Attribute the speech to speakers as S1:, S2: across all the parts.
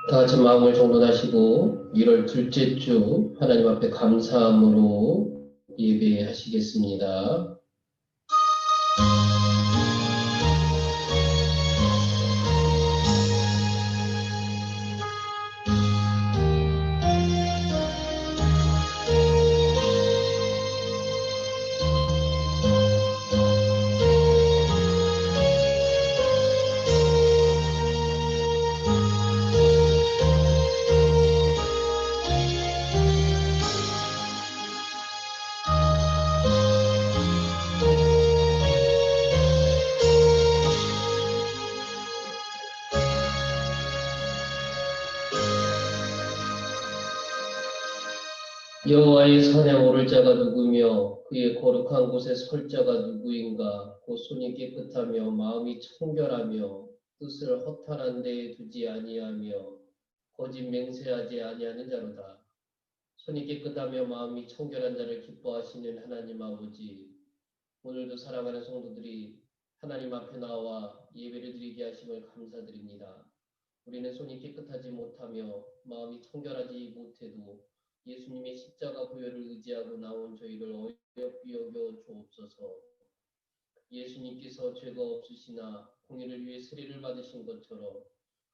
S1: 다 같이 마음을 정돈하시고 1월 둘째 주 하나님 앞에 감사함으로 예배하시겠습니다. 여호와의 산에 오를 자가 누구며 그의 거룩한 곳에 설 자가 누구인가. 곧 손이 깨끗하며 마음이 청결하며 뜻을 허탄한 데에 두지 아니하며 거짓 맹세하지 아니하는 자로다. 손이 깨끗하며 마음이 청결한 자를 기뻐하시는 하나님 아버지, 오늘도 사랑하는 성도들이 하나님 앞에 나와 예배를 드리게 하심을 감사드립니다. 우리는 손이 깨끗하지 못하며 마음이 청결하지 못해도 예수님의 십자가 보혈을 의지하고 나온 저희를 어여삐 여겨 주옵소서. 예수님께서 죄가 없으시나 공의를 위해 세례를 받으신 것처럼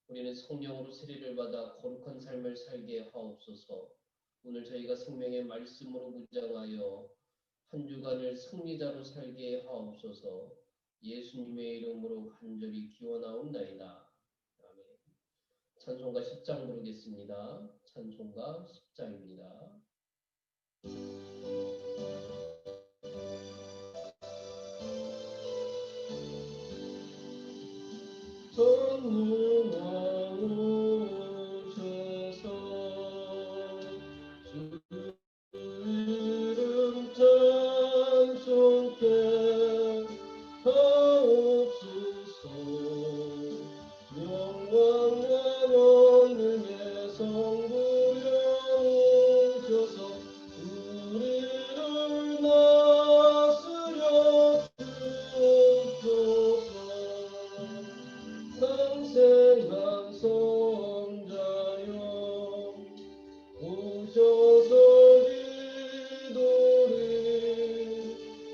S1: 우리는 성령으로 세례를 받아 거룩한 삶을 살게 하옵소서. 오늘 저희가 생명의 말씀으로 무장하여 한 주간을 승리자로 살게 하옵소서. 예수님의 이름으로 간절히 기원하옵나이다. 아멘. 찬송가 10장 부르겠습니다. 찬송가 10장입니다. 전능하오셔서 주 이름 찬송케 하옵소서. 영광과 권능의 성부여 오셔서 우리를 다스려 주옵소서. 상생한 성자여 오셔서 기도를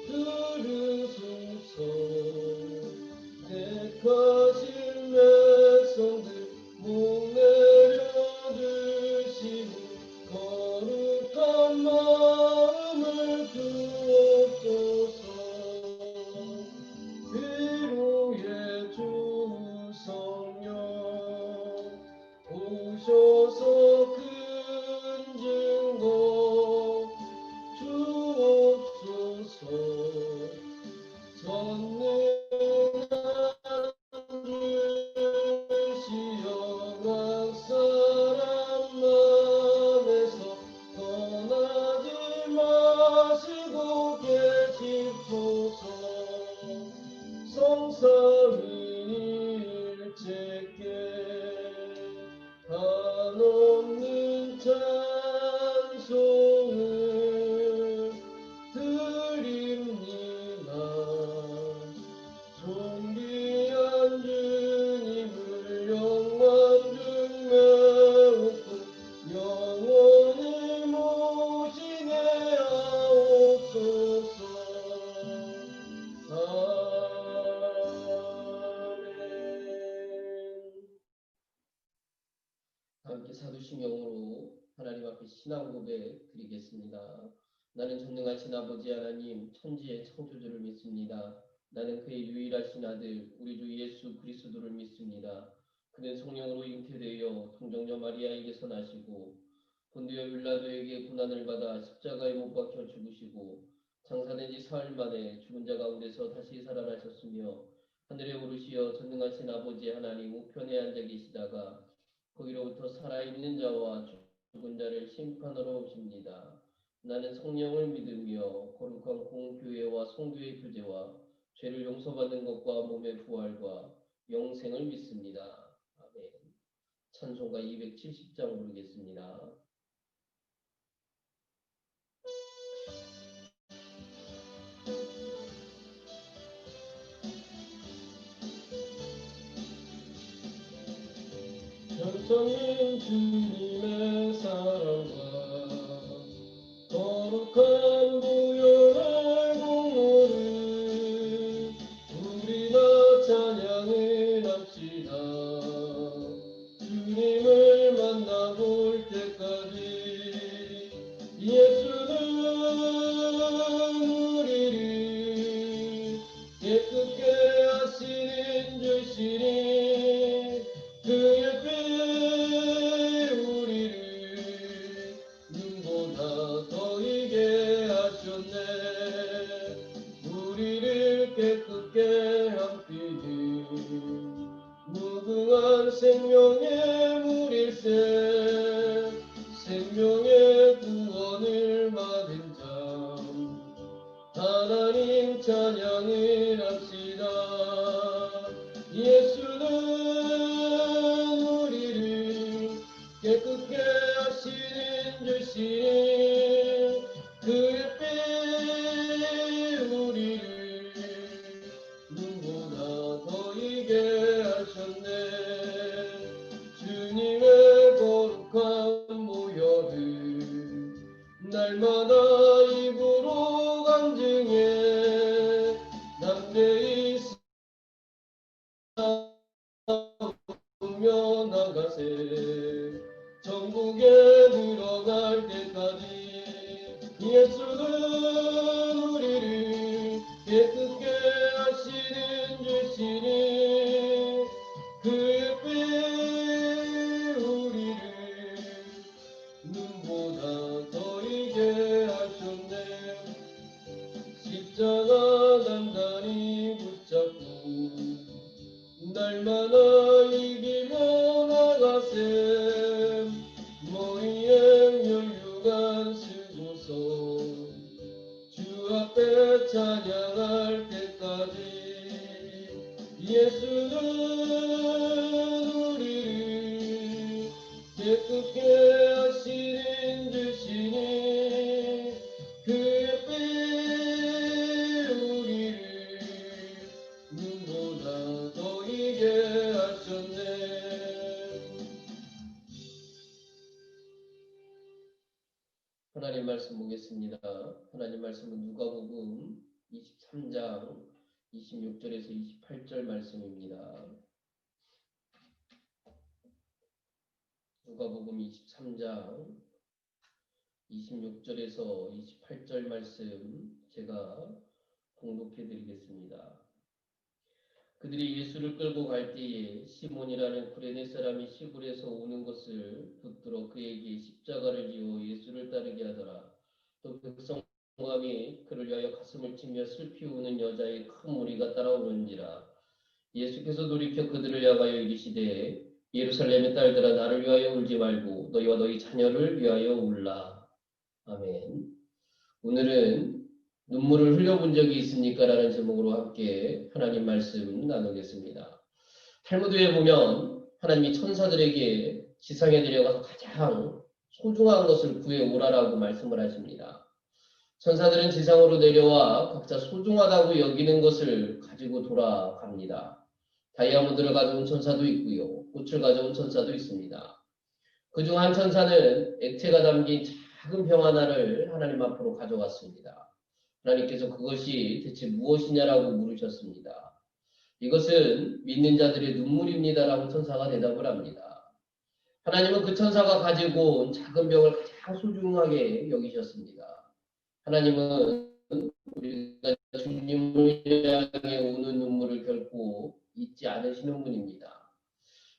S1: 들으소서. 택하신 백성들 목내려 드시고 거룩한 마음을 주옵소서. 위로의 주 성령 오셔서 큰 증거 주옵소서. 전능한 시영한 사람 안에서 떠나지 마시고 계시소서. 성삼위일체께 한없는 찬송을 드립니다. 존귀한 주님을 영광 중에 웃고 영원히 모시게 하옵소서. 함께 사도신경으로 하나님 앞에 신앙 고백 드리겠습니다. 나는 전능하신 아버지 하나님 천지의 창조주를 믿습니다. 나는 그의 유일하신 아들 우리 주 예수 그리스도를 믿습니다. 그는 성령으로 잉태되어 동정녀 마리아에게서 나시고 본디오 빌라도에게 고난을 받아 십자가에 못 박혀 죽으시고 장사된 지 사흘 만에 죽은 자 가운데서 다시 살아나셨으며 하늘에 오르시어 전능하신 아버지 하나님 우편에 앉아 계시다가 거기로부터 살아있는 자와 죽은 자를 심판하러 오십니다. 나는 성령을 믿으며 거룩한 공교회와 성도의 교제와 죄를 용서받는 것과 몸의 부활과 영생을 믿습니다. 아멘. 찬송가 270장 부르겠습니다. 성인 주님의 사랑과 거룩한 보혈의 공로를 우리가 찬양을 합시다. 주님을 만나볼 때까지 예수는 우리를 깨끗게 하시는 주시니 그의 피 우리를 눈보다 더 이게 하셨네. 우리를 깨끗게 한 피는 무궁한 생명의 물일세. 생명의 구원을 받은 자 하나님 찬양을 합시다. 예수는 우리를 깨끗게 하시는 주시니 그의 피 우리를 눈보다 더 이게 하셨네. 주님의 거룩한 보혈을 날마다 입으로 간증해 담대히 싸우며 나가세. 천국에 들어갈 때까지 예수는 우리를 깨끗게 하시는 주시니 그의 피 우리를 눈보다 더 이게 하셨네. 십자가 단단히 붙잡고 날마다 이기며 나가세. 머리에 면류관 쓰고서 주 앞에 찬양할 때까지 예수는 우리를 깨끗게 하시는 주시니 그의 피 우리를 눈보다 더 이게 하셨네. 하나님 말씀 보겠습니다. 하나님 말씀은 누가복음 23장 26절에서 28절 말씀입니다. 누가복음 23장 26절에서 28절 말씀 제가 봉독해 드리겠습니다. 그들이 예수를 끌고 갈 때에 시몬이라는 구레네 사람이 시골에서 오는 것을 붙들어 그에게 십자가를 지어 예수를 따르게 하더라. 또 백성감이 그를 위하여 가슴을 치며 슬피 우는 여자의 큰 무리가 따라오는지라. 예수께서 돌이켜 그들을 향하여 이르시되 예루살렘의 딸들아 나를 위하여 울지 말고 너희와 너희 자녀를 위하여 울라. 아멘. 오늘은 눈물을 흘려본 적이 있습니까? 라는 제목으로 함께 하나님 말씀 나누겠습니다. 탈무드에 보면 하나님이 천사들에게 지상에 내려가서 가장 소중한 것을 구해오라라고 말씀을 하십니다. 천사들은 지상으로 내려와 각자 소중하다고 여기는 것을 가지고 돌아갑니다. 다이아몬드를 가져온 천사도 있고요. 꽃을 가져온 천사도 있습니다. 그중 한 천사는 액체가 담긴 작은 병 하나를 하나님 앞으로 가져왔습니다. 하나님께서 그것이 대체 무엇이냐라고 물으셨습니다. 이것은 믿는 자들의 눈물입니다라고 천사가 대답을 합니다. 하나님은 그 천사가 가지고 온 작은 병을 가장 소중하게 여기셨습니다. 하나님은 우리가 주님을 향해 우는 눈물을 결코 잊지 않으시는 분입니다.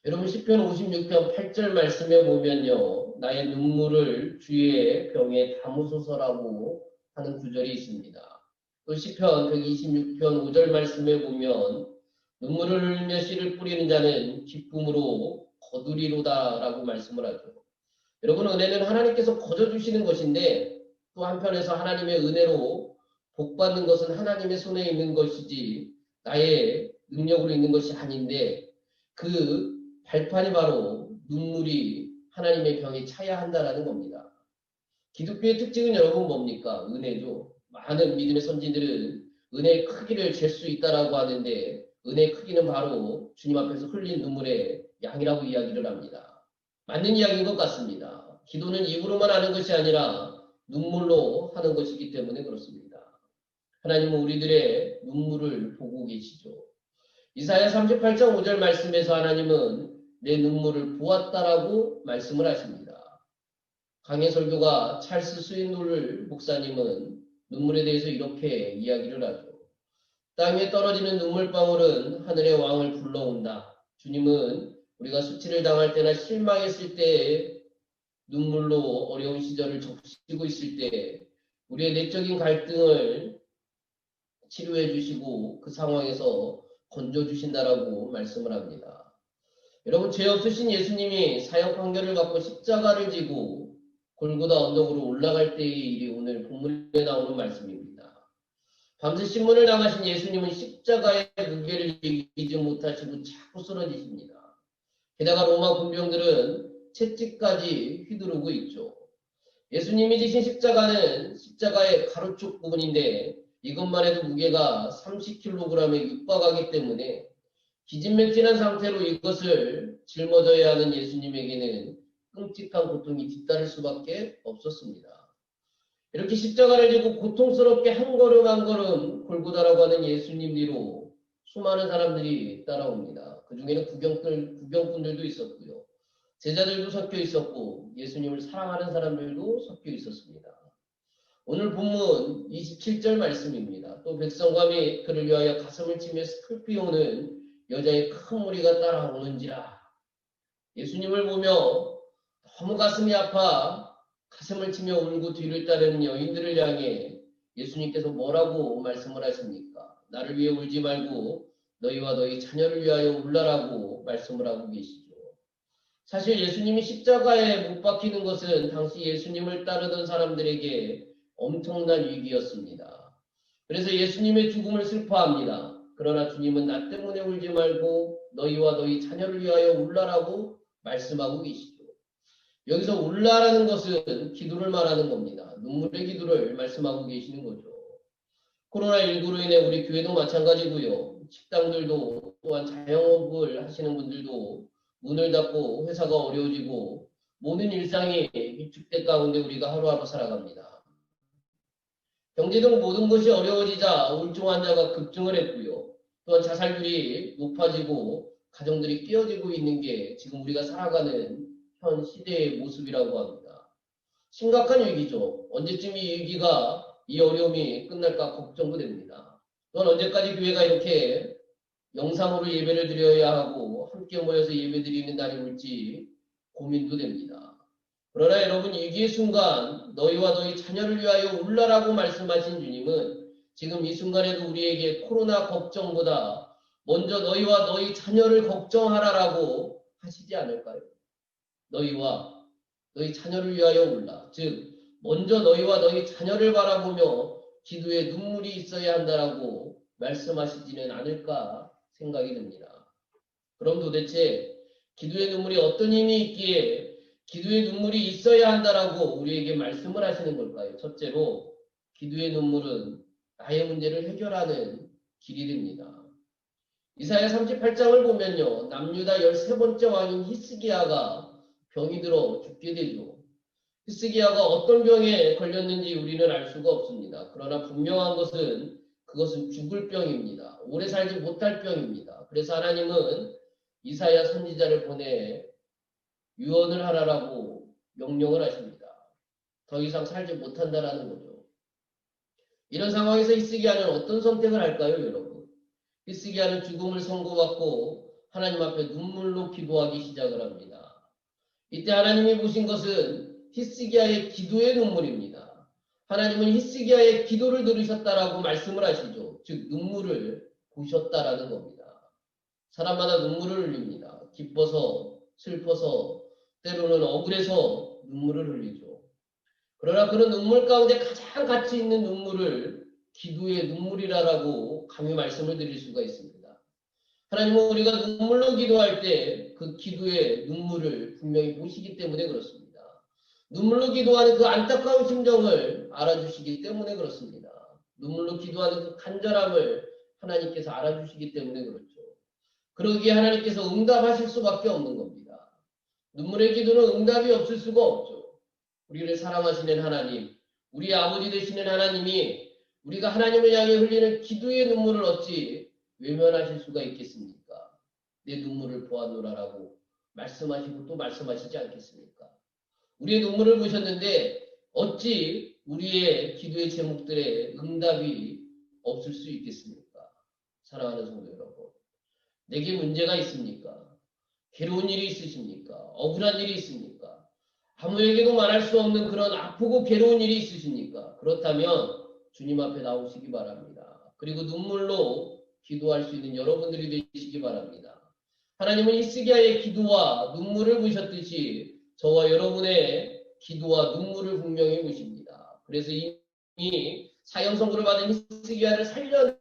S1: 여러분 시편 56편 8절 말씀에 보면요. 나의 눈물을 주의 병에 담으소서라고 하는 구절이 있습니다. 또 시편 126편 5절 말씀에 보면 눈물을 흘리며 씨를 뿌리는 자는 기쁨으로 거두리로다라고 말씀을 하죠. 여러분 은혜는 하나님께서 거저주시는 것인데 또 한편에서 하나님의 은혜로 복받는 것은 하나님의 손에 있는 것이지 나의 능력으로 있는 것이 아닌데 그 발판이 바로 눈물이 하나님의 병에 차야 한다라는 겁니다. 기독교의 특징은 여러분 뭡니까? 은혜죠. 많은 믿음의 선진들은 은혜의 크기를 잴 수 있다라고 하는데 은혜의 크기는 바로 주님 앞에서 흘린 눈물의 양이라고 이야기를 합니다. 맞는 이야기인 것 같습니다. 기도는 입으로만 하는 것이 아니라 눈물로 하는 것이기 때문에 그렇습니다. 하나님은 우리들의 눈물을 보고 계시죠. 이사야 38장 5절 말씀에서 하나님은 내 눈물을 보았다라고 말씀을 하십니다. 강해 설교가 찰스 스윈노를 목사님은 눈물에 대해서 이렇게 이야기를 하죠. 땅에 떨어지는 눈물방울은 하늘의 왕을 불러온다. 주님은 우리가 수치를 당할 때나 실망했을 때 눈물로 어려운 시절을 적시고 있을 때 우리의 내적인 갈등을 치료해 주시고 그 상황에서 건져 주신다라고 말씀을 합니다. 여러분, 죄 없으신 예수님이 사역 판결을 받고 십자가를 지고 골고다 언덕으로 올라갈 때의 일이 오늘 본문에 나오는 말씀입니다. 밤새 신문을 당하신 예수님은 십자가의 무게를 이기지 못하시고 자꾸 쓰러지십니다. 게다가 로마 군병들은 채찍까지 휘두르고 있죠. 예수님이 지신 십자가는 십자가의 가로쪽 부분인데 이것만 해도 무게가 30kg에 육박하기 때문에 기진맥진한 상태로 이것을 짊어져야 하는 예수님에게는 끔찍한 고통이 뒤따를 수밖에 없었습니다. 이렇게 십자가를 지고 고통스럽게 한 걸음 한 걸음 골고다라고 하는 예수님 뒤로 수많은 사람들이 따라옵니다. 그 중에는 구경꾼들도 있었고요. 제자들도 섞여 있었고 예수님을 사랑하는 사람들도 섞여 있었습니다. 오늘 본문 27절 말씀입니다. 또 백성과 및 그를 위하여 가슴을 치며 슬피 오는 여자의 큰 무리가 따라오는지라. 예수님을 보며 너무 가슴이 아파 가슴을 치며 울고 뒤를 따르는 여인들을 향해 예수님께서 뭐라고 말씀을 하십니까? 나를 위해 울지 말고 너희와 너희 자녀를 위하여 울라라고 말씀을 하고 계시죠. 사실 예수님이 십자가에 못 박히는 것은 당시 예수님을 따르던 사람들에게 엄청난 위기였습니다. 그래서 예수님의 죽음을 슬퍼합니다. 그러나 주님은 나 때문에 울지 말고 너희와 너희 자녀를 위하여 울라라고 말씀하고 계시죠. 여기서 울라라는 것은 기도를 말하는 겁니다. 눈물의 기도를 말씀하고 계시는 거죠. 코로나19로 인해 우리 교회도 마찬가지고요. 식당들도 또한 자영업을 하시는 분들도 문을 닫고 회사가 어려워지고 모든 일상이 위축된 가운데 우리가 하루하루 살아갑니다. 경제 등 모든 것이 어려워지자 우울증 환자가 급증을 했고요. 또한 자살률이 높아지고 가정들이 깨어지고 있는 게 지금 우리가 살아가는 현 시대의 모습이라고 합니다. 심각한 위기죠. 언제쯤 이 위기가, 이 어려움이 끝날까 걱정도 됩니다. 또한 언제까지 교회가 이렇게 영상으로 예배를 드려야 하고 함께 모여서 예배 드리는 날이 올지 고민도 됩니다. 그러나 여러분, 위기의 순간 너희와 너희 자녀를 위하여 울라라고 말씀하신 주님은 지금 이 순간에도 우리에게 코로나 걱정보다 먼저 너희와 너희 자녀를 걱정하라라고 하시지 않을까요? 너희와 너희 자녀를 위하여 울라. 즉 먼저 너희와 너희 자녀를 바라보며 기도에 눈물이 있어야 한다라고 말씀하시지는 않을까 생각이 듭니다. 그럼 도대체 기도의 눈물이 어떤 힘이 있기에 기도의 눈물이 있어야 한다라고 우리에게 말씀을 하시는 걸까요? 첫째로 기도의 눈물은 나의 문제를 해결하는 길이 됩니다. 이사야 38장을 보면요. 남유다 13번째 왕인 히스기야가 병이 들어 죽게 되죠. 히스기야가 어떤 병에 걸렸는지 우리는 알 수가 없습니다. 그러나 분명한 것은 그것은 죽을 병입니다. 오래 살지 못할 병입니다. 그래서 하나님은 이사야 선지자를 보내 유언을 하라라고 명령을 하십니다. 더 이상 살지 못한다라는 거죠. 이런 상황에서 히스기야는 어떤 선택을 할까요, 여러분? 히스기야는 죽음을 선고받고 하나님 앞에 눈물로 기도하기 시작을 합니다. 이때 하나님이 보신 것은 히스기야의 기도의 눈물입니다. 하나님은 히스기야의 기도를 들으셨다라고 말씀을 하시죠. 즉 눈물을 보셨다라는 겁니다. 사람마다 눈물을 흘립니다. 기뻐서, 슬퍼서, 때로는 억울해서 눈물을 흘리죠. 그러나 그런 눈물 가운데 가장 가치 있는 눈물을 기도의 눈물이라고 감히 말씀을 드릴 수가 있습니다. 하나님은 우리가 눈물로 기도할 때 그 기도의 눈물을 분명히 보시기 때문에 그렇습니다. 눈물로 기도하는 그 안타까운 심정을 알아주시기 때문에 그렇습니다. 눈물로 기도하는 그 간절함을 하나님께서 알아주시기 때문에 그렇죠. 그러기에 하나님께서 응답하실 수밖에 없는 겁니다. 눈물의 기도는 응답이 없을 수가 없죠. 우리를 사랑하시는 하나님, 우리 아버지 되시는 하나님이 우리가 하나님을 향해 흘리는 기도의 눈물을 어찌 외면하실 수가 있겠습니까? 내 눈물을 보았노라라고 말씀하시고 또 말씀하시지 않겠습니까? 우리의 눈물을 보셨는데 어찌 우리의 기도의 제목들의 응답이 없을 수 있겠습니까? 사랑하는 성도 여러분, 내게 문제가 있습니까? 괴로운 일이 있으십니까? 억울한 일이 있습니까? 아무에게도 말할 수 없는 그런 아프고 괴로운 일이 있으십니까? 그렇다면 주님 앞에 나오시기 바랍니다. 그리고 눈물로 기도할 수 있는 여러분들이 되시기 바랍니다. 하나님은 히스기야의 기도와 눈물을 보셨듯이 저와 여러분의 기도와 눈물을 분명히 보십니다. 그래서 이미 사형 선고를 받은 히스기야를 살려낸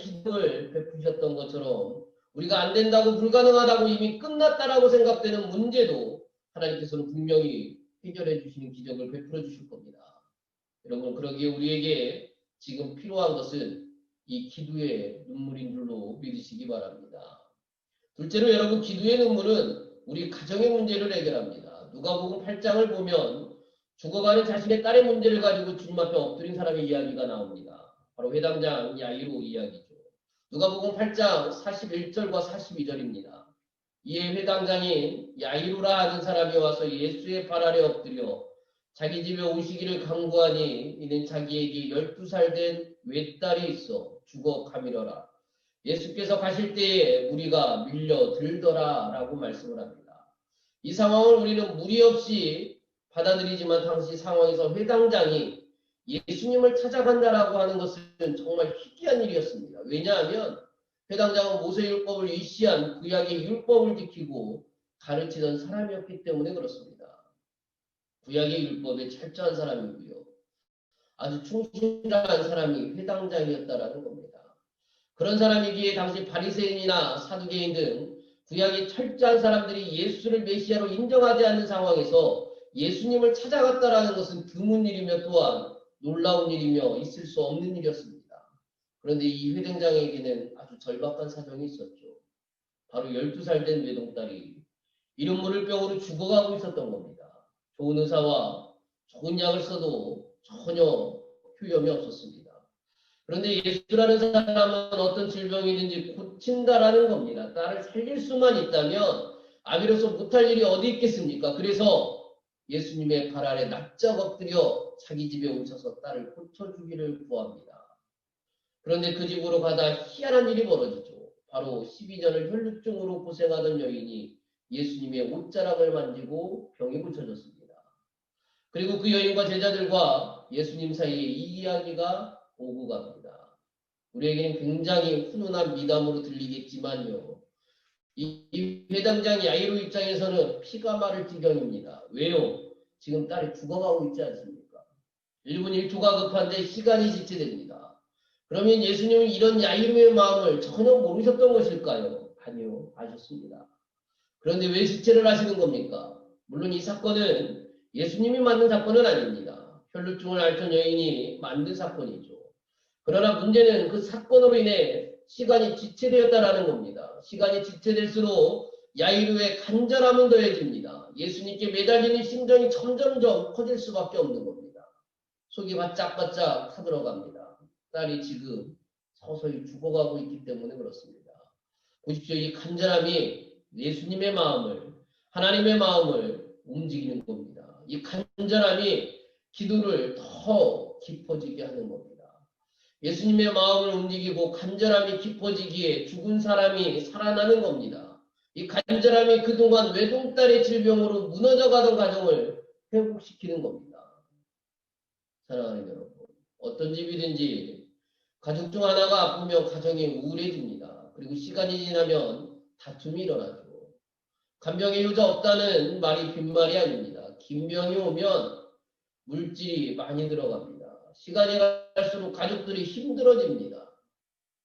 S1: 기도를 베푸셨던 것처럼 우리가 안 된다고 불가능하다고 이미 끝났다라고 생각되는 문제도 하나님께서는 분명히 해결해 주시는 기적을 베풀어 주실 겁니다. 여러분, 그러기에 우리에게 지금 필요한 것은 이 기도의 눈물인 줄로 믿으시기 바랍니다. 둘째로 여러분, 기도의 눈물은 우리 가정의 문제를 해결합니다. 누가복음 8장을 보면 죽어가는 자신의 딸의 문제를 가지고 주님 앞에 엎드린 사람의 이야기가 나옵니다. 바로 회당장 야이로 이야기죠. 누가복음 8장 41절과 42절입니다. 이에 회당장인 야이로라 하는 사람이 와서 예수의 발 아래 엎드려 자기 집에 오시기를 간구하니 이는 자기에게 12살 된 외딸이 있어 죽어 가밀어라. 예수께서 가실 때에 무리가 밀려들더라 라고 말씀을 합니다. 이 상황을 우리는 무리 없이 받아들이지만 당시 상황에서 회당장이 예수님을 찾아간다라고 하는 것은 정말 희귀한 일이었습니다. 왜냐하면 회당장은 모세율법을 위시한 구약의 율법을 지키고 가르치던 사람이었기 때문에 그렇습니다. 구약의 율법에 철저한 사람이고요. 아주 충실한 사람이 회당장이었다라는 겁니다. 그런 사람이기에 당시 바리새인이나 사두개인 등 구약의 철저한 사람들이 예수를 메시아로 인정하지 않는 상황에서 예수님을 찾아갔다라는 것은 드문 일이며 또한 놀라운 일이며 있을 수 없는 일이었습니다. 그런데 이 회당장에게는 아주 절박한 사정이 있었죠. 바로 12살 된 외동딸이 이런 물을 병으로 죽어가고 있었던 겁니다. 좋은 의사와 좋은 약을 써도 전혀 효험이 없었습니다. 그런데 예수라는 사람은 어떤 질병이든지 고친다라는 겁니다. 딸을 살릴 수만 있다면 아비로서 못할 일이 어디 있겠습니까? 그래서 예수님의 발 아래 납작 엎드려 자기 집에 오셔서 딸을 고쳐주기를 구합니다. 그런데 그 집으로 가다 희한한 일이 벌어지죠. 바로 12년을 혈루증으로 고생하던 여인이 예수님의 옷자락을 만지고 병이 고쳐졌습니다. 그리고 그 여인과 제자들과 예수님 사이에 이 이야기가 오고 갑니다. 우리에게는 굉장히 훈훈한 미담으로 들리겠지만요. 이 회당장 야이로 입장에서는 피가 마를 지경입니다. 왜요? 지금 딸이 죽어가고 있지 않습니까? 1분 1초가 급한데 시간이 지체됩니다. 그러면 예수님은 이런 야이로의 마음을 전혀 모르셨던 것일까요? 아니요, 아셨습니다. 그런데 왜 지체를 하시는 겁니까? 물론 이 사건은 예수님이 만든 사건은 아닙니다. 혈루증을 앓던 여인이 만든 사건이죠. 그러나 문제는 그 사건으로 인해 시간이 지체되었다라는 겁니다. 시간이 지체될수록 야이로의 간절함은 더해집니다. 예수님께 매달리는 심정이 점점점 커질 수밖에 없는 겁니다. 속이 바짝바짝 타들어갑니다. 딸이 지금 서서히 죽어가고 있기 때문에 그렇습니다. 보십시오. 이 간절함이 예수님의 마음을, 하나님의 마음을 움직이는 겁니다. 이 간절함이 기도를 더 깊어지게 하는 겁니다. 예수님의 마음을 움직이고 간절함이 깊어지기에 죽은 사람이 살아나는 겁니다. 이 간절함이 그동안 외동딸의 질병으로 무너져가던 가정을 회복시키는 겁니다. 사랑하는 여러분, 어떤 집이든지 가족 중 하나가 아프면 가정이 우울해집니다. 그리고 시간이 지나면 다툼이 일어나죠. 간병의 효자 없다는 말이 빈말이 아닙니다. 긴병이 오면 물질이 많이 들어갑니다. 시간이 갈수록 가족들이 힘들어집니다.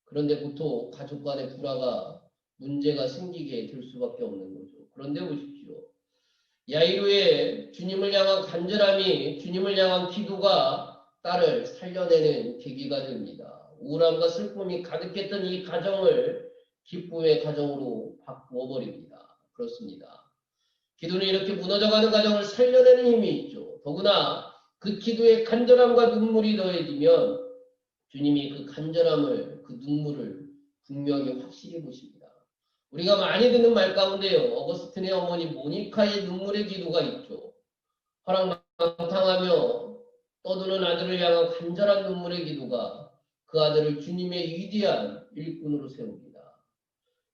S1: 그런데 보통 가족 간의 불화가 문제가 생기게 될 수밖에 없는 거죠. 그런데 보십시오. 야이로의 주님을 향한 간절함이, 주님을 향한 기도가 딸을 살려내는 계기가 됩니다. 우울함과 슬픔이 가득했던 이 가정을 기쁨의 가정으로 바꾸어 버립니다. 그렇습니다. 기도는 이렇게 무너져가는 가정을 살려내는 힘이 있죠. 더구나 그 기도에 간절함과 눈물이 더해지면 주님이 그 간절함을, 그 눈물을 분명히 확실히 보십니다. 우리가 많이 듣는 말 가운데요, 어거스틴의 어머니 모니카의 눈물의 기도가 있죠. 화랑방탕하며 떠드는 아들을 향한 간절한 눈물의 기도가 그 아들을 주님의 위대한 일꾼으로 세웁니다.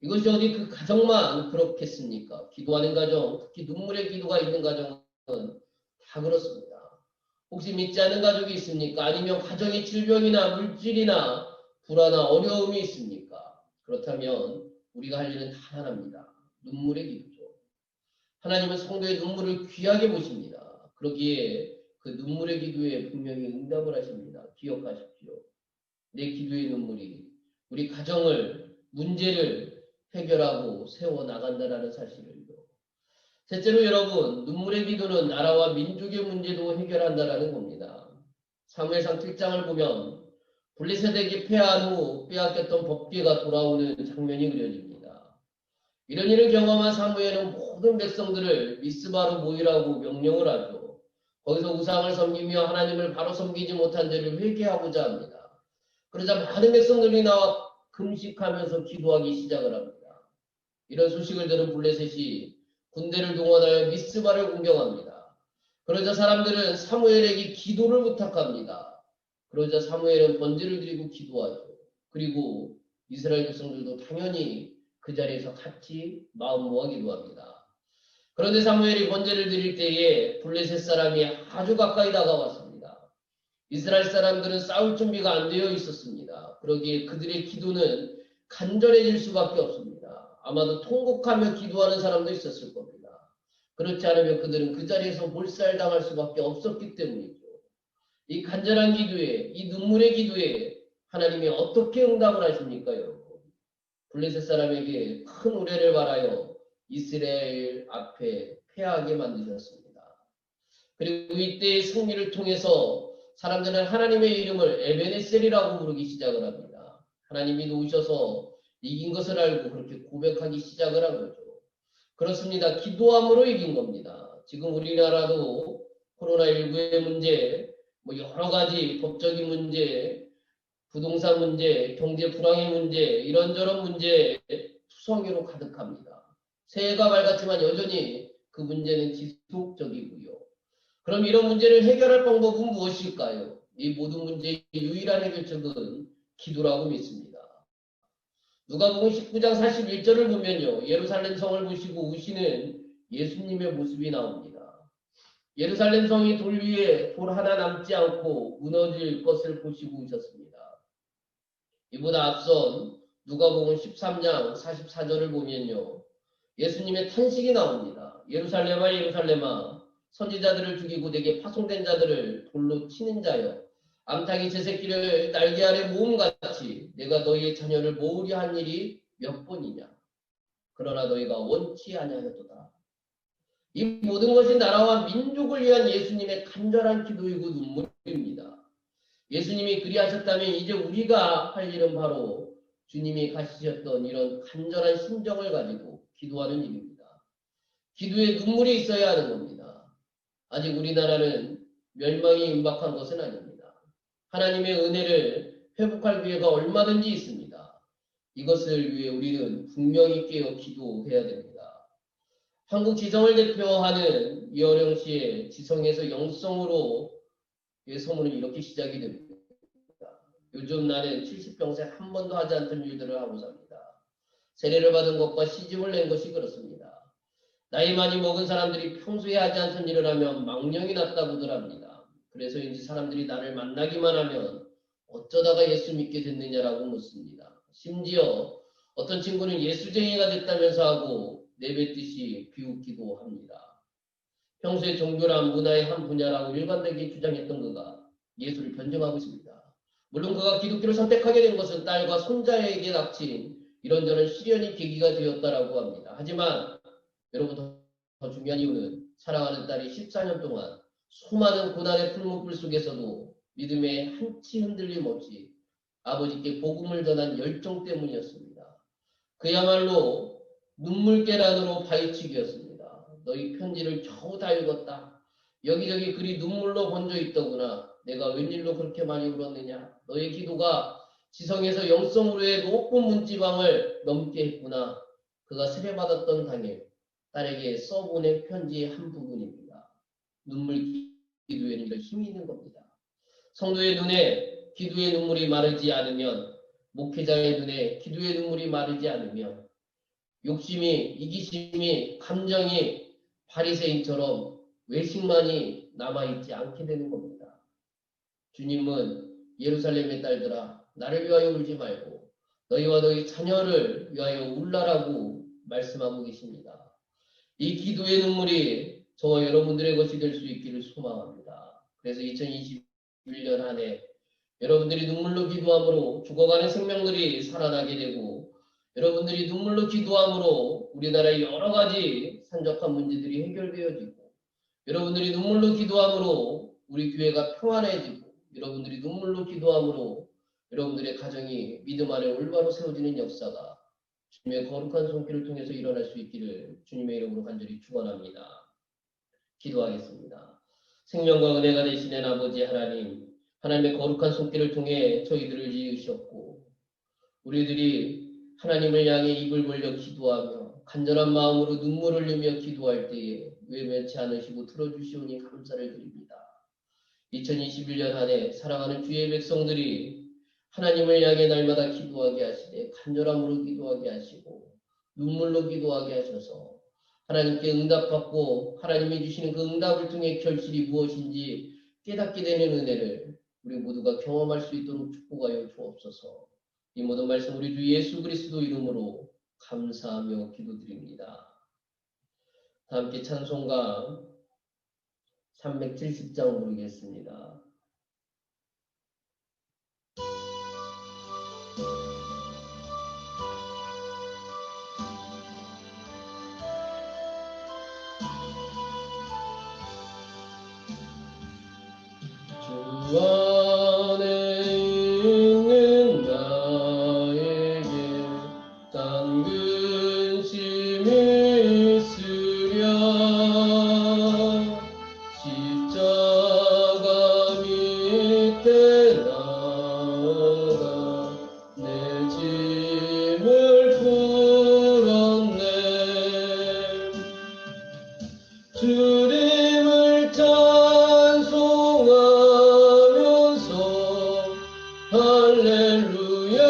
S1: 이것이 어디 그 가정만 그렇겠습니까? 기도하는 가정, 특히 눈물의 기도가 있는 가정은 다 그렇습니다. 혹시 믿지 않는 가족이 있습니까? 아니면 가정의 질병이나 물질이나 불화나 어려움이 있습니까? 그렇다면 우리가 할 일은 다 하나입니다. 눈물의 기도죠. 하나님은 성도의 눈물을 귀하게 보십니다. 그러기에 그 눈물의 기도에 분명히 응답을 하십니다. 기억하십시오. 내 기도의 눈물이 우리 가정을, 문제를 해결하고 세워나간다는 사실을요. 셋째로 여러분, 눈물의 기도는 나라와 민족의 문제도 해결한다는 겁니다. 사무엘상 7장을 보면 블레셋에게 패한 후 빼앗겼던 법궤가 돌아오는 장면이 그려집니다. 이런 일을 경험한 사무엘은 모든 백성들을 미스바로 모이라고 명령을 하죠. 거기서 우상을 섬기며 하나님을 바로 섬기지 못한 죄를 회개하고자 합니다. 그러자 많은 백성들이 나와 금식하면서 기도하기 시작을 합니다. 이런 소식을 들은 블레셋이 군대를 동원하여 미스바를 공격합니다. 그러자 사람들은 사무엘에게 기도를 부탁합니다. 그러자 사무엘은 번제를 드리고 기도하죠. 그리고 이스라엘 백성들도 당연히 그 자리에서 같이 마음 모아 기도합니다. 그런데 사무엘이 번제를 드릴 때에 블레셋 사람이 아주 가까이 다가왔습니다. 이스라엘 사람들은 싸울 준비가 안 되어 있었습니다. 그러기에 그들의 기도는 간절해질 수밖에 없습니다. 아마도 통곡하며 기도하는 사람도 있었을 겁니다. 그렇지 않으면 그들은 그 자리에서 몰살당할 수밖에 없었기 때문이죠. 이 간절한 기도에, 이 눈물의 기도에 하나님이 어떻게 응답을 하십니까, 여러분? 블레셋 사람에게 큰 우레를 발하여 이스라엘 앞에 패하게 만드셨습니다. 그리고 이때의 승리를 통해서 사람들은 하나님의 이름을 에베네셀이라고 부르기 시작을 합니다. 하나님이 놓으셔서 이긴 것을 알고 그렇게 고백하기 시작을 한 거죠. 그렇습니다. 기도함으로 이긴 겁니다. 지금 우리나라도 코로나19의 문제, 여러 가지 법적인 문제, 부동산 문제, 경제 불황의 문제, 이런저런 문제 투성이로 가득합니다. 새해가 밝았지만 여전히 그 문제는 지속적이고요. 그럼 이런 문제를 해결할 방법은 무엇일까요? 이 모든 문제의 유일한 해결책은 기도라고 믿습니다. 누가복음 19장 41절을 보면요. 예루살렘 성을 보시고 우시는 예수님의 모습이 나옵니다. 예루살렘 성이 돌 위에 돌 하나 남지 않고 무너질 것을 보시고 우셨습니다. 이보다 앞선 누가복음 13장 44절을 보면요. 예수님의 탄식이 나옵니다. 예루살렘아 예루살렘아 선지자들을 죽이고 내게 파송된 자들을 돌로 치는 자여 암탉이 제 새끼를 날개 아래 모음같이 내가 너희의 자녀를 모으려 한 일이 몇 번이냐. 그러나 너희가 원치 아니하였도다. 이 모든 것이 나라와 민족을 위한 예수님의 간절한 기도이고 눈물입니다. 예수님이 그리하셨다면 이제 우리가 할 일은 바로 주님이 가지셨던 이런 간절한 심정을 가지고 기도하는 일입니다. 기도에 눈물이 있어야 하는 겁니다. 아직 우리나라는 멸망이 임박한 것은 아닙니다. 하나님의 은혜를 회복할 기회가 얼마든지 있습니다. 이것을 위해 우리는 분명히 깨어 기도해야 됩니다. 한국 지성을 대표하는 이어령 씨의 지성에서 영성으로 소문은 이렇게 시작이 됩니다. 요즘 나는 70평생 한 번도 하지 않던 일들을 하고 삽니다. 세례를 받은 것과 시집을 낸 것이 그렇습니다. 나이 많이 먹은 사람들이 평소에 하지 않던 일을 하면 망령이 났다고들 합니다. 그래서인지 사람들이 나를 만나기만 하면 어쩌다가 예수 믿게 됐느냐라고 묻습니다. 심지어 어떤 친구는 예수쟁이가 됐다면서 하고 내뱉듯이 비웃기도 합니다. 평소에 종교란 문화의 한 분야라고 일관되게 주장했던 그가 예수를 변증하고 있습니다. 물론 그가 기독교를 선택하게 된 것은 딸과 손자에게 닥친 이런저런 시련이 계기가 되었다라고 합니다. 하지만 여러분 더 중요한 이유는 사랑하는 딸이 14년 동안 수많은 고난의 풀무불 속에서도 믿음의 한치 흔들림 없이 아버지께 복음을 전한 열정 때문이었습니다. 그야말로 눈물계란으로 파헤치기였습니다. 너희 편지를 겨우 다 읽었다. 여기저기 글이 눈물로 번져 있더구나. 내가 웬일로 그렇게 많이 울었느냐. 너의 기도가 지성에서 영성으로의 높은 문지방을 넘게 했구나. 그가 세례받았던 당일 딸에게 써보낸 편지의 한 부분입니다. 눈물 기도에는 힘이 있는 겁니다. 성도의 눈에 기도의 눈물이 마르지 않으면, 목회자의 눈에 기도의 눈물이 마르지 않으면 욕심이, 이기심이, 감정이 바리새인처럼 외식만이 남아있지 않게 되는 겁니다. 주님은 예루살렘의 딸들아 나를 위하여 울지 말고 너희와 너희 자녀를 위하여 울라라고 말씀하고 계십니다. 이 기도의 눈물이 저와 여러분들의 것이 될 수 있기를 소망합니다. 그래서 2021년 한 해 여러분들이 눈물로 기도함으로 죽어가는 생명들이 살아나게 되고, 여러분들이 눈물로 기도함으로 우리나라의 여러 가지 산적한 문제들이 해결되어지고, 여러분들이 눈물로 기도함으로 우리 교회가 평안해지고, 여러분들이 눈물로 기도함으로 여러분들의 가정이 믿음 안에 올바로 세워지는 역사가 주님의 거룩한 손길을 통해서 일어날 수 있기를 주님의 이름으로 간절히 축원합니다. 기도하겠습니다. 생명과 은혜가 되시는 아버지 하나님, 하나님의 거룩한 손길을 통해 저희들을 지으셨고, 우리들이 하나님을 향해 입을 벌려 기도하며 간절한 마음으로 눈물을 흘리며 기도할 때에 외면치 않으시고 들어주시오니 감사를 드립니다. 2021년 한 해 사랑하는 주의 백성들이 하나님을 향해 날마다 기도하게 하시되 간절함으로 기도하게 하시고 눈물로 기도하게 하셔서 하나님께 응답받고 하나님이 주시는 그 응답을 통해 결실이 무엇인지 깨닫게 되는 은혜를 우리 모두가 경험할 수 있도록 축복하여 주옵소서. 이 모든 말씀 우리 주 예수 그리스도 이름으로 감사하며 기도드립니다. 다 함께 찬송가 370장 부르겠습니다. 주 안에 있는 나에게 단 근심이 있으랴 십자가 밑에 나가 내 짐을 풀었네 주님을 찬송하면서 할렐루야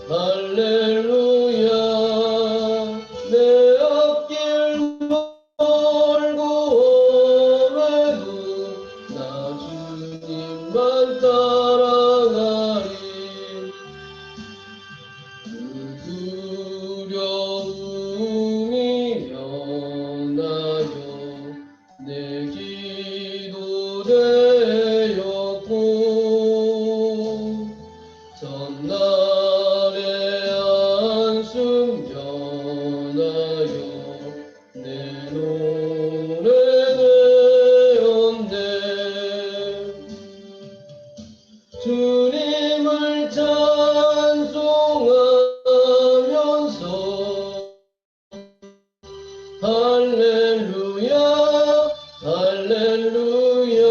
S1: 할렐루야 내 앞길 멀고 험해도 나 주님만 따라가리 그 두려움이 면하여 내 기도 되었고 전날의 안숨 면하여 내 노래 되었네 주님을 찬송하면서 할렐루야 할렐루야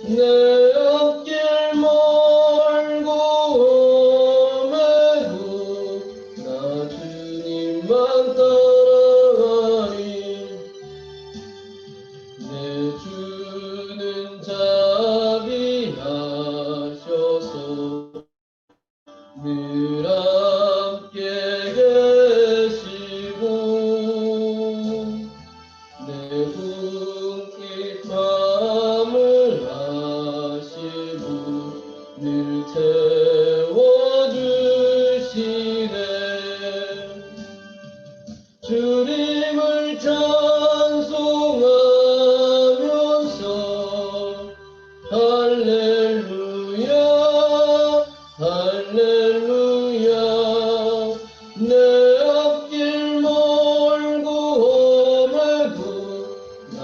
S1: 내 앞길 멀고 험해도 나 주님만 따라가리 내 주는 자비하셔서 늘 함께 계시고 내 궁핍함을 아시고 늘 채워주시네 주님을 찬송하면서 할렐루야 할렐루야 내 앞길 멀고 험해도 나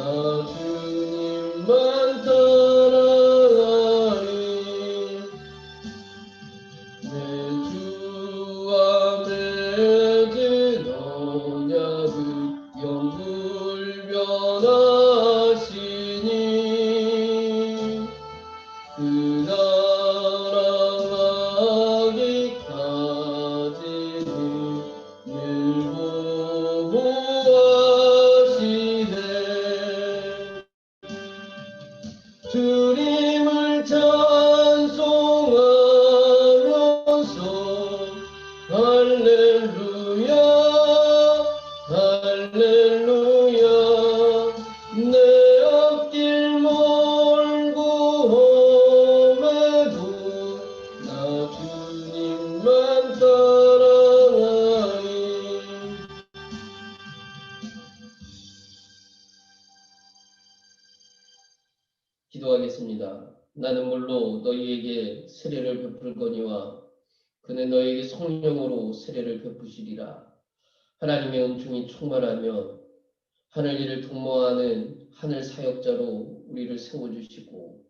S1: 주님만 따라가리 내 주 안에 기도하겠습니다. 나는 물로 너희에게 세례를 베풀거니와 그는 너희에게 성령으로 세례를 베푸시리라. 하나님의 은총이 충만하면 하늘 일을 도모하는 하늘 사역자로 우리를 세워주시고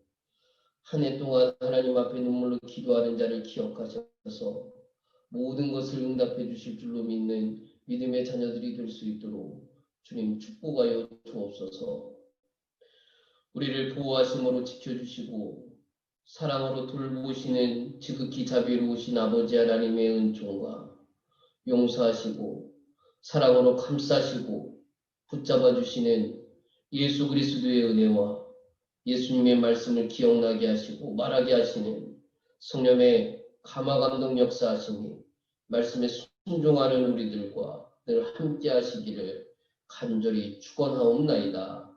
S1: 한 해 동안 하나님 앞에 눈물로 기도하는 자를 기억하셔서 모든 것을 응답해 주실 줄로 믿는 믿음의 자녀들이 될 수 있도록 주님 축복하여 주옵소서. 우리를 보호하심으로 지켜주시고 사랑으로 돌보시는 지극히 자비로우신 아버지 하나님의 은총과 용서하시고 사랑으로 감싸시고 붙잡아 주시는 예수 그리스도의 은혜와 예수님의 말씀을 기억나게 하시고 말하게 하시는 성령의 감화 감동 역사하시니 말씀에 순종하는 우리들과 늘 함께 하시기를 간절히 축원하옵나이다.